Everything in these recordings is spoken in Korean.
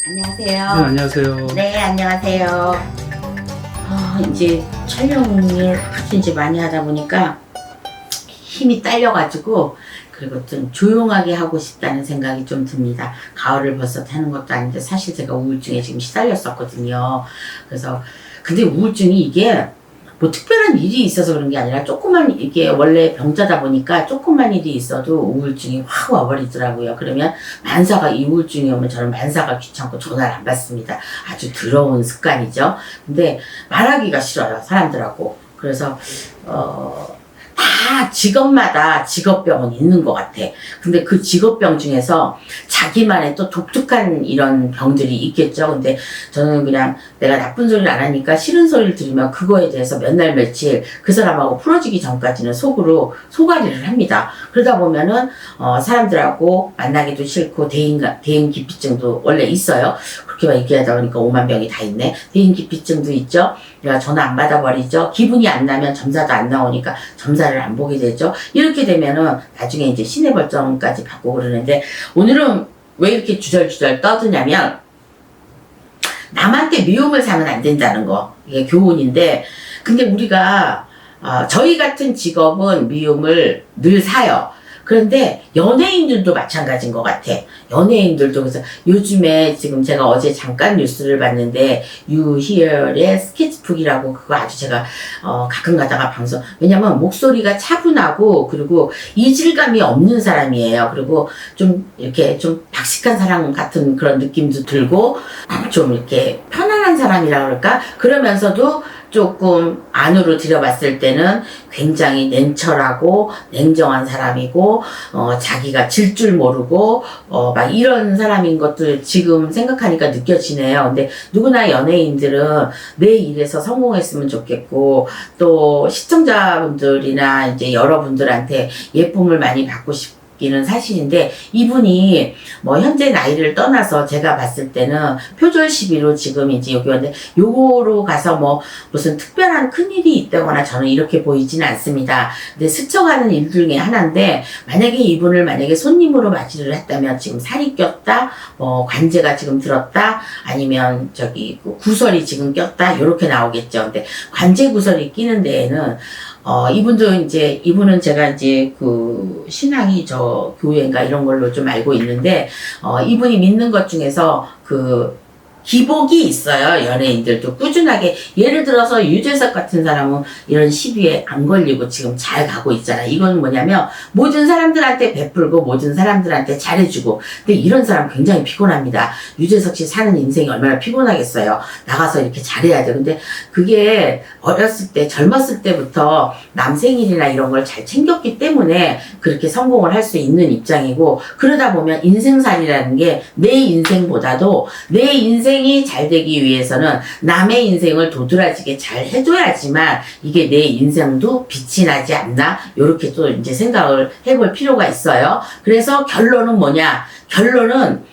안녕하세요. 네, 안녕하세요. 네, 안녕하세요. 이제 촬영을 이제 많이 하다 보니까 힘이 딸려가지고 그리고 좀 조용하게 하고 싶다는 생각이 좀 듭니다. 가을을 벌써 타는 것도 아닌데 사실 제가 우울증에 지금 시달렸었거든요. 그래서 근데 우울증이 이게 뭐 특별한 일이 있어서 그런 게 아니라 조그만 이게 원래 병자다 보니까 조그만 일이 있어도 우울증이 확 와버리더라고요. 그러면 만사가 이 우울증이 오면 저는 만사가 귀찮고 전화를 안 받습니다. 아주 더러운 습관이죠. 근데 말하기가 싫어요, 사람들하고. 그래서 다 직업마다 직업병은 있는 것 같아. 근데 그 직업병 중에서 자기만의 또 독특한 이런 병들이 있겠죠. 근데 저는 그냥 내가 나쁜 소리를 안 하니까 싫은 소리를 들으면 그거에 대해서 몇 날 며칠 그 사람하고 풀어지기 전까지는 속으로 소가리를 합니다. 그러다 보면은 사람들하고 만나기도 싫고 대인 기피증도 원래 있어요. 그렇게만 얘기하다 보니까 5만 병이 다 있네. 대인 기피증도 있죠. 내가 전화 안 받아버리죠. 기분이 안 나면 점사도 안 나오니까 점사를 안 보게 되죠. 이렇게 되면은 나중에 이제 시내벌점까지 받고 그러는데 오늘은 왜 이렇게 주절주절 떠드냐면 남한테 미움을 사면 안 된다는 거. 이게 교훈인데 근데 우리가 저희 같은 직업은 미움을 늘 사요. 그런데 연예인들도 마찬가지인 것 같아. 연예인들도 그래서 요즘에 지금 제가 어제 잠깐 뉴스를 봤는데 유희열의 스케치북이라고 그거 아주 제가 가끔 가다가 방송 왜냐면 목소리가 차분하고 그리고 이질감이 없는 사람이에요. 그리고 좀 이렇게 좀 박식한 사람 같은 그런 느낌도 들고 좀 이렇게 편안한 사람이라 그럴까? 그러면서도 조금 안으로 들여봤을 때는 굉장히 냉철하고 냉정한 사람이고 자기가 질 줄 모르고 막 이런 사람인 것도 지금 생각하니까 느껴지네요. 근데 누구나 연예인들은 내 일에서 성공했으면 좋겠고 또 시청자분들이나 이제 여러분들한테 예쁨을 많이 받고 싶고 기는 사실인데 이분이 뭐 현재 나이를 떠나서 제가 봤을 때는 표절 시비로 지금 이제 여기 왔는데 요거로 가서 뭐 무슨 특별한 큰일이 있다거나 저는 이렇게 보이지는 않습니다. 근데 스쳐가는 일 중에 하나인데 만약에 이분을 만약에 손님으로 맞이를 했다면 지금 살이 꼈다 뭐 관제가 지금 들었다 아니면 저기 구설이 지금 꼈다 요렇게 나오겠죠. 근데 관제 구설이 끼는 데에는 이분은 제가 이제 그 신앙이 저 교회인가 이런 걸로 좀 알고 있는데, 이분이 믿는 것 중에서 기복이 있어요. 연예인들도 꾸준하게. 예를 들어서 유재석 같은 사람은 이런 시비에 안 걸리고 지금 잘 가고 있잖아. 이건 뭐냐면 모든 사람들한테 베풀고 모든 사람들한테 잘해주고. 근데 이런 사람 굉장히 피곤합니다. 유재석 씨 사는 인생이 얼마나 피곤하겠어요. 나가서 이렇게 잘해야 돼. 근데 그게 어렸을 때 젊었을 때부터 남 생일이나 이런 걸 잘 챙겼기 때문에 그렇게 성공을 할 수 있는 입장이고 그러다 보면 인생살이라는 게 내 인생보다도 내 인생이 잘 되기 위해서는 남의 인생을 도드라지게 잘 해줘야지만 이게 내 인생도 빛이 나지 않나 요렇게 또 이제 생각을 해볼 필요가 있어요. 그래서 결론은 뭐냐? 결론은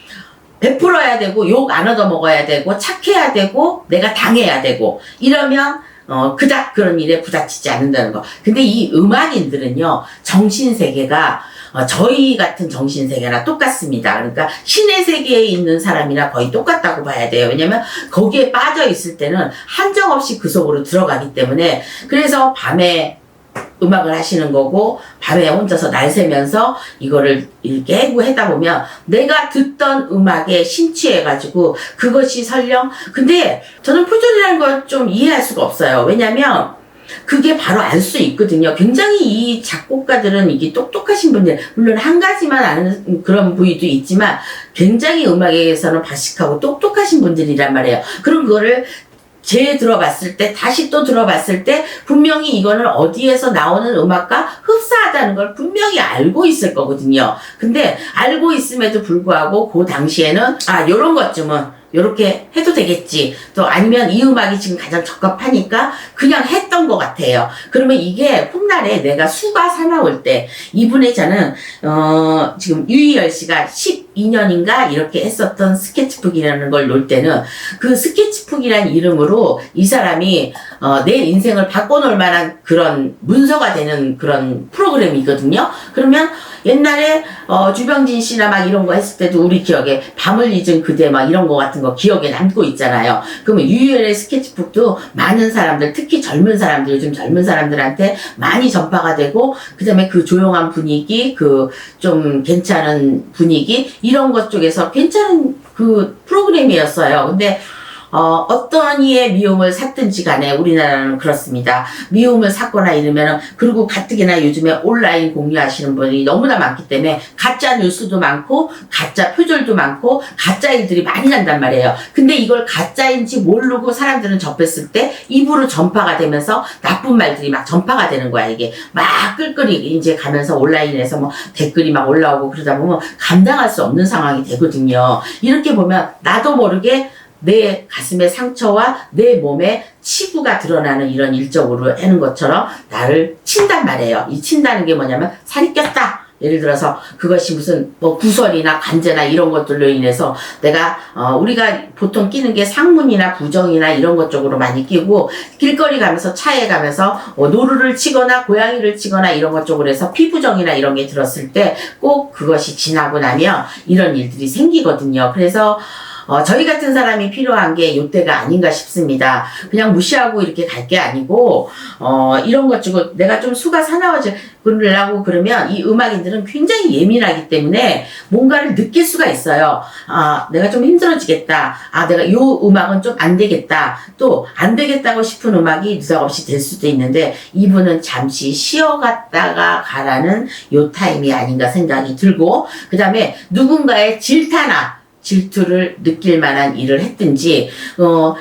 베풀어야 되고 욕 안 얻어먹어야 되고 착해야 되고 내가 당해야 되고 이러면 그닥 그런 일에 부닥치지 않는다는 거. 근데 이 음악인들은요 정신세계가 저희 같은 정신세계나 똑같습니다. 그러니까 신의 세계에 있는 사람이나 거의 똑같다고 봐야 돼요. 왜냐면 거기에 빠져 있을 때는 한정없이 그 속으로 들어가기 때문에 그래서 밤에 음악을 하시는 거고 밤에 혼자서 날 새면서 이거를 깨고 하다 보면 내가 듣던 음악에 심취해가지고 그것이 설령 근데 저는 표절이라는 걸 좀 이해할 수가 없어요. 왜냐면 그게 바로 알 수 있거든요. 굉장히 이 작곡가들은 이게 똑똑하신 분들, 물론 한 가지만 아는 그런 부위도 있지만 굉장히 음악에서는 박식하고 똑똑하신 분들이란 말이에요. 그럼 그거를 들어봤을 때 다시 또 들어봤을 때 분명히 이거는 어디에서 나오는 음악과 흡사하다는 걸 분명히 알고 있을 거거든요. 근데 알고 있음에도 불구하고 그 당시에는 요런 것쯤은 요렇게 해도 되겠지. 또 아니면 이 음악이 지금 가장 적합하니까 그냥 했던 것 같아요. 그러면 이게 훗날에 내가 수가 사나울 때 이분의 저는 지금 유희열 씨가 12년인가 이렇게 했었던 스케치북이라는 걸 놓을 때는 그 스케치북이라는 이름으로 이 사람이 내 인생을 바꿔놓을 만한 그런 문서가 되는 그런 프로그램이거든요. 그러면 옛날에 주병진 씨나 막 이런 거 했을 때도 우리 기억에 밤을 잊은 그대 막 이런 거 같은 거 기억에 남고 있잖아요. 그러면 유희열의 스케치북도 많은 사람들, 특히 젊은 사람들, 요즘 젊은 사람들한테 많이 전파가 되고, 그 다음에 그 조용한 분위기, 그 좀 괜찮은 분위기, 이런 것 쪽에서 괜찮은 그 프로그램이었어요. 근데 어떤 이의 미움을 샀든지 간에 우리나라는 그렇습니다. 미움을 샀거나 이러면은, 그리고 가뜩이나 요즘에 온라인 공유하시는 분이 너무나 많기 때문에 가짜 뉴스도 많고 가짜 표절도 많고 가짜 일들이 많이 난단 말이에요. 근데 이걸 가짜인지 모르고 사람들은 접했을 때 입으로 전파가 되면서 나쁜 말들이 막 전파가 되는 거야. 이게 막 끌끌이 이제 가면서 온라인에서 뭐 댓글이 막 올라오고 그러다 보면 감당할 수 없는 상황이 되거든요. 이렇게 보면 나도 모르게 내 가슴의 상처와 내 몸에 치부가 드러나는 이런 일적으로 하는 것처럼 나를 친단 말이에요. 이 친다는 게 뭐냐면 살이 꼈다. 예를 들어서 그것이 무슨 뭐 구설이나 관제나 이런 것들로 인해서 내가 우리가 보통 끼는 게 상문이나 부정이나 이런 것 쪽으로 많이 끼고, 길거리 가면서 차에 가면서 노루를 치거나 고양이를 치거나 이런 것 쪽으로 해서 피부정이나 이런 게 들었을 때 꼭 그것이 지나고 나면 이런 일들이 생기거든요. 그래서 저희 같은 사람이 필요한 게 요때가 아닌가 싶습니다. 그냥 무시하고 이렇게 갈 게 아니고, 이런 것 주고 내가 좀 수가 사나워지려고 그러면 이 음악인들은 굉장히 예민하기 때문에 뭔가를 느낄 수가 있어요. 내가 좀 힘들어지겠다. 내가 요 음악은 좀 안 되겠다. 또 안 되겠다고 싶은 음악이 느닷없이 될 수도 있는데, 이분은 잠시 쉬어갔다가 가라는 요 타임이 아닌가 생각이 들고, 그 다음에 누군가의 질투를 느낄 만한 일을 했든지,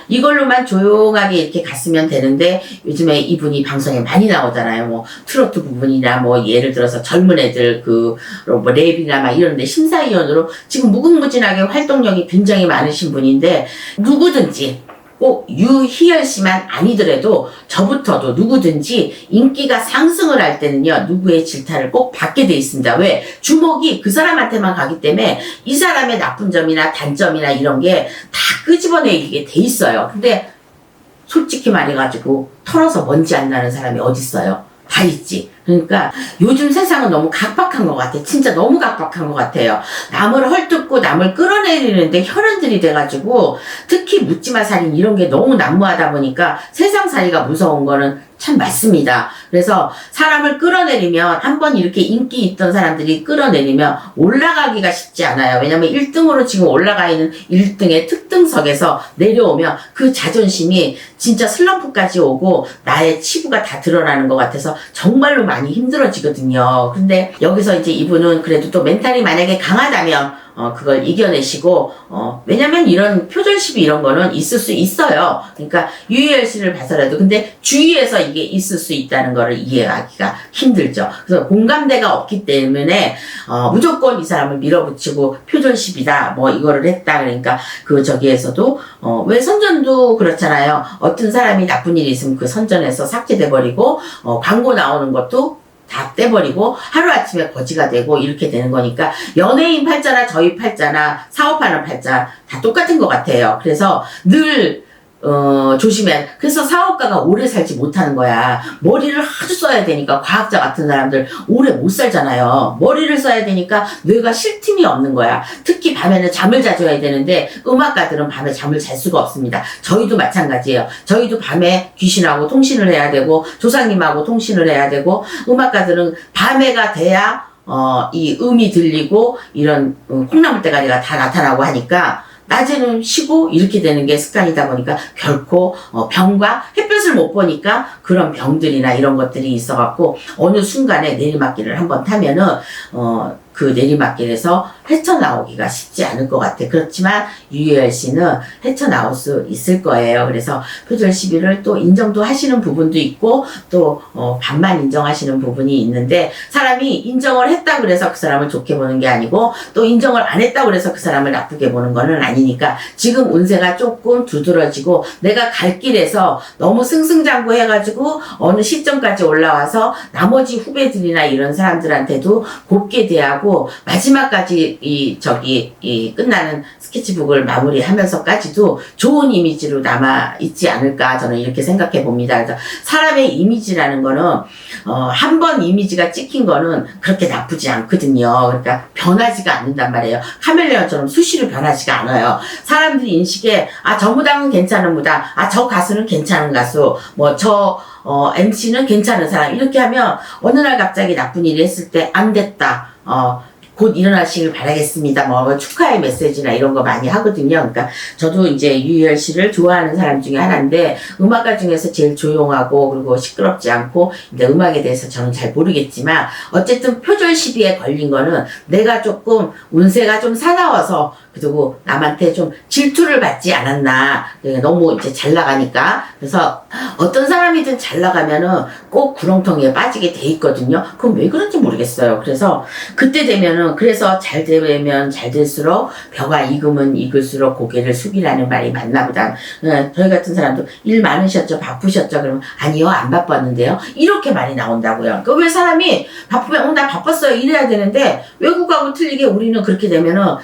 이걸로만 조용하게 이렇게 갔으면 되는데, 요즘에 이분이 방송에 많이 나오잖아요. 뭐, 트로트 부분이나 뭐, 예를 들어서 젊은 애들 뭐, 랩이나 막 이런데 심사위원으로 지금 무궁무진하게 활동력이 굉장히 많으신 분인데, 누구든지, 꼭 유희열 씨만 아니더라도 저부터도 누구든지 인기가 상승을 할 때는요, 누구의 질타를 꼭 받게 돼 있습니다. 왜? 주목이 그 사람한테만 가기 때문에 이 사람의 나쁜 점이나 단점이나 이런 게 다 끄집어내게 돼 있어요. 근데 솔직히 말해가지고 털어서 먼지 안 나는 사람이 어딨어요? 다 있지. 그러니까 요즘 세상은 너무 각박한 것 같아. 진짜 너무 각박한 것 같아요. 남을 헐뜯고 남을 끌어내리는데 혈흔들이 돼가지고, 특히 묻지마 살인 이런 게 너무 난무하다 보니까 세상살이가 무서운 거는 참 맞습니다. 그래서 사람을 끌어내리면, 한번 이렇게 인기 있던 사람들이 끌어내리면 올라가기가 쉽지 않아요. 왜냐면 1등으로 지금 올라가 있는 1등의 특등석에서 내려오면 그 자존심이 진짜 슬럼프까지 오고 나의 치부가 다 드러나는 것 같아서 정말로 많이 힘들어지거든요. 근데 여기서 이제 이분은 그래도 또 멘탈이 만약에 강하다면 그걸 이겨내시고, 왜냐면 이런 표절 시비 이런 거는 있을 수 있어요. 그러니까 유희열 씨를 봐서라도, 근데 주위에서 이게 있을 수 있다는 거를 이해하기가 힘들죠. 그래서 공감대가 없기 때문에, 무조건 이 사람을 밀어붙이고 표절 시비다, 뭐 이거를 했다. 그러니까 저기에서도, 왜 선전도 그렇잖아요. 어떤 사람이 나쁜 일이 있으면 그 선전에서 삭제돼버리고, 광고 나오는 것도 다 떼버리고 하루아침에 거지가 되고 이렇게 되는 거니까, 연예인 팔자나 저희 팔자나 사업하는 팔자 다 똑같은 것 같아요. 그래서 늘 조심해. 그래서 사업가가 오래 살지 못하는 거야. 머리를 하도 써야 되니까. 과학자 같은 사람들 오래 못 살잖아요. 머리를 써야 되니까 뇌가 쉴 틈이 없는 거야. 특히 밤에는 잠을 자줘야 되는데 음악가들은 밤에 잠을 잘 수가 없습니다. 저희도 마찬가지예요. 저희도 밤에 귀신하고 통신을 해야 되고 조상님하고 통신을 해야 되고, 음악가들은 밤에가 돼야 이 음이 들리고 이런 콩나물 대가리가 다 나타나고 하니까 낮에는 쉬고 이렇게 되는 게 습관이다 보니까 결코 병과 햇볕을 못 보니까 그런 병들이나 이런 것들이 있어갖고, 어느 순간에 내리막길을 한번 타면은 그 내리막길에서 헤쳐나오기가 쉽지 않을 것 같아. 그렇지만 유희열 씨는 헤쳐나올 수 있을 거예요. 그래서 표절 시비를 또 인정도 하시는 부분도 있고, 또 반만 인정하시는 부분이 있는데, 사람이 인정을 했다 그래서 그 사람을 좋게 보는 게 아니고, 또 인정을 안 했다 그래서 그 사람을 나쁘게 보는 거는 아니니까, 지금 운세가 조금 두드러지고 내가 갈 길에서 너무 승승장구해가지고 어느 시점까지 올라와서 나머지 후배들이나 이런 사람들한테도 곱게 대하고 하고 마지막까지 이 끝나는 스케치북을 마무리하면서까지도 좋은 이미지로 남아 있지 않을까 저는 이렇게 생각해 봅니다. 그래서 사람의 이미지라는 거는 한 번 이미지가 찍힌 거는 그렇게 나쁘지 않거든요. 그러니까 변하지가 않는단 말이에요. 카멜레온처럼 수시로 변하지가 않아요. 사람들이 인식에 저 무당은 괜찮은 무당, 저 가수는 괜찮은 가수, MC는 괜찮은 사람 이렇게 하면 어느 날 갑자기 나쁜 일이 했을 때 안 됐다. 곧 일어나시길 바라겠습니다. 축하의 메시지나 이런 거 많이 하거든요. 그러니까 저도 이제 유희열 씨를 좋아하는 사람 중에 하나인데 음악가 중에서 제일 조용하고 그리고 시끄럽지 않고 근데 음악에 대해서 저는 잘 모르겠지만 어쨌든 표절 시비에 걸린 거는 내가 조금 운세가 좀 사나워서 그리고 남한테 좀 질투를 받지 않았나. 너무 이제 잘 나가니까. 그래서 어떤 사람이든 잘 나가면은 꼭 구렁텅이에 빠지게 돼 있거든요. 그럼 왜 그런지 모르겠어요. 그래서 그때 되면은 그래서 잘 되면 잘 될수록 벼가 익으면 익을수록 고개를 숙이라는 말이 맞나 보다. 저희 같은 사람도 일 많으셨죠? 바쁘셨죠? 그러면 아니요, 안 바빴는데요. 이렇게 말이 나온다고요. 그러니까 왜 사람이 바쁘면 나 바빴어요. 이래야 되는데 외국하고 틀리게 우리는 그렇게 되면은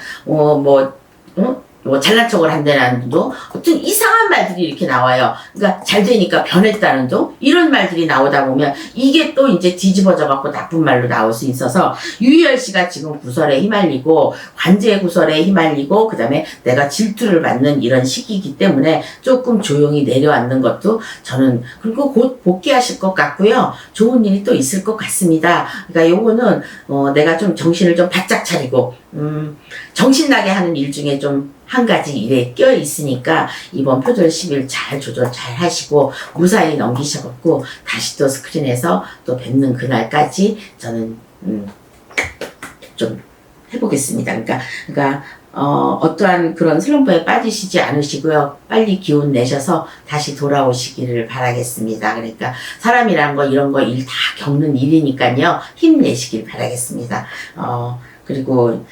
잘난 척을 한다는 둥, 어떤 이상한 말들이 이렇게 나와요. 그러니까 잘 되니까 변했다는 둥, 이런 말들이 나오다 보면 이게 또 이제 뒤집어져 갖고 나쁜 말로 나올 수 있어서 유희열 씨가 지금 구설에 휘말리고 관제 구설에 휘말리고 그 다음에 내가 질투를 받는 이런 시기이기 때문에 조금 조용히 내려앉는 것도 저는 그리고 곧 복귀하실 것 같고요. 좋은 일이 또 있을 것 같습니다. 그러니까 요거는 내가 좀 정신을 좀 바짝 차리고 정신나게 하는 일 중에 좀 한 가지 일에 껴 있으니까 이번 표절 10일 잘 조절 잘 하시고 무사히 넘기셔갖고 다시 또 스크린에서 또 뵙는 그날까지 저는 좀 해보겠습니다. 그러니까 어떠한 그런 슬럼프에 빠지시지 않으시고요. 빨리 기운 내셔서 다시 돌아오시기를 바라겠습니다. 그러니까 사람이란 거 이런 거 일 다 겪는 일이니까요. 힘내시길 바라겠습니다. 그리고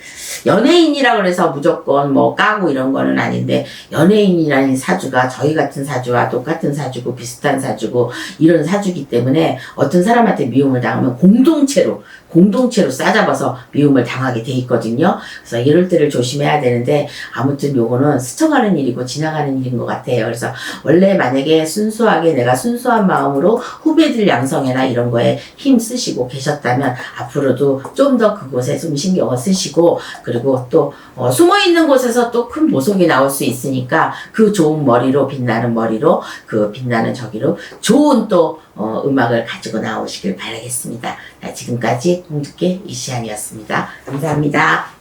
연예인이라고 해서 무조건 까고 이런 거는 아닌데 연예인이라는 사주가 저희 같은 사주와 똑같은 사주고 비슷한 사주고 이런 사주기 때문에 어떤 사람한테 미움을 당하면 공동체로 싸잡아서 미움을 당하게 돼 있거든요. 그래서 이럴 때를 조심해야 되는데 아무튼 요거는 스쳐가는 일이고 지나가는 일인 것 같아요. 그래서 원래 만약에 순수하게 내가 순수한 마음으로 후배들 양성이나 이런 거에 힘 쓰시고 계셨다면 앞으로도 좀 더 그곳에 좀 신경을 쓰시고 그리고 또 숨어있는 곳에서 또 큰 보석이 나올 수 있으니까 그 좋은 머리로 빛나는 머리로 그 빛나는 저기로 좋은 또 음악을 가지고 나오시길 바라겠습니다. 지금까지 홍두깨 이시안이었습니다. 감사합니다.